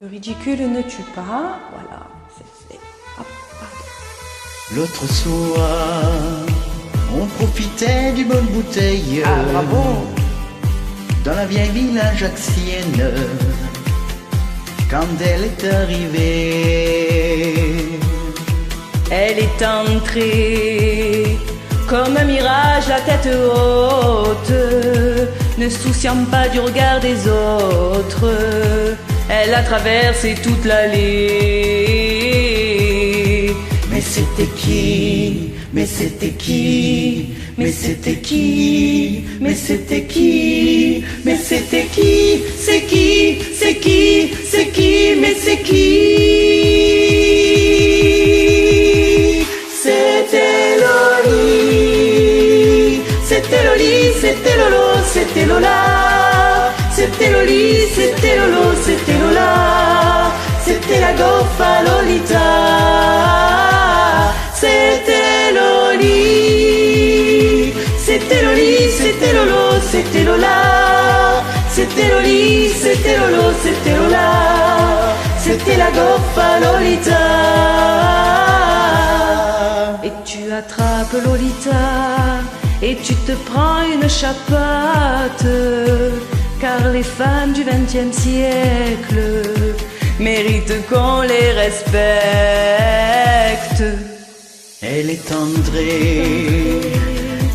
Le ridicule ne tue pas, voilà, c'est fait. Hop, pardon. L'autre soir, on profitait d'une bonne bouteille. Ah, bravo. Dans la vieille ville ajaxienne, quand elle est arrivée. Elle est entrée comme un mirage, la tête haute, ne souciant pas du regard des autres. Elle a traversé toute l'allée. Mais c'était qui? Mais c'était qui? Mais c'était qui? Mais c'était qui? Mais c'était qui? C'est qui? C'est qui? C'est qui? Mais c'est qui? C'était Loli. C'était Loli, c'était Lolo, c'était Lola. C'était Loli, c'était Lolo, c'était Lola. C'était la goffa Lolita. C'était Loli. C'était Loli, c'était Lolo, c'était Lola. C'était Loli, c'était Lolo, c'était Lola. C'était la goffa Lolita. Et tu attrapes Lolita et tu te prends une chapate, car les femmes du XXe siècle méritent qu'on les respecte. Elle est entrée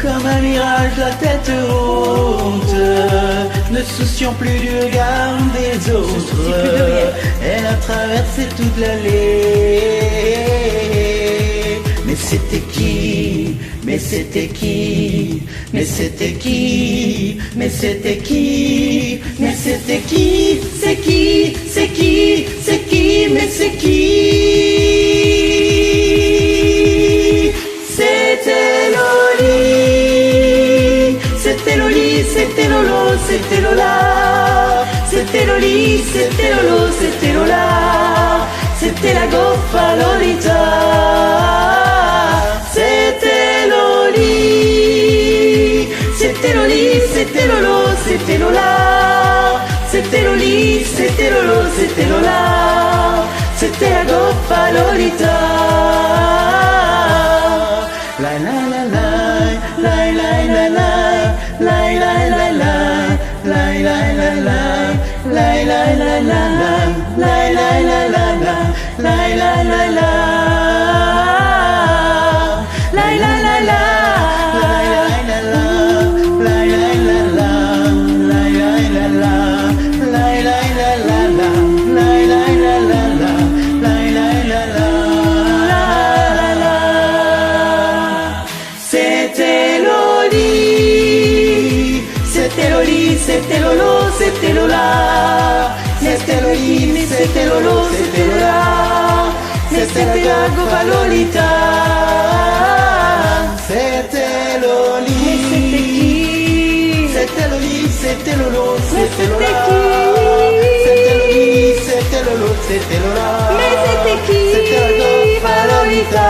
comme un mirage, la tête haute, ne souciant plus du regard des autres. Elle a traversé toute l'allée. Mais c'était qui? Mais c'était qui? Mais c'était qui? Mais c'était qui? Mais c'était qui? C'est qui? C'est qui? C'est qui? Mais c'est qui? C'était Loli. C'était Loli, c'était Lolo, c'était Lola. C'était Loli, c'était Lolo, c'était Lola. C'était la goffa Lolita. C'était Loli. C'était Loli, c'était Lolo, c'était Lola. C'était Loli, c'était Lolo, c'était Lola. C'était la goffa Lolita. La la la la, la la la la, la la la la, la la la la, la la la la, la la la la, la la la la. C'était Loli, c'était Loli, c'était Lolo, c'était Lola. C'était Loli, mais c'était Lolo, c'était Lola. C'était la goffa Lolita. C'était Loli, Mais c'était qui? c'était Loli, c'était Lolo, Mais c'était Lola. c'était qui? C'était Loli, c'était Lolo, c'était Lola. Mais c'était qui? C'était la goffa Lolita.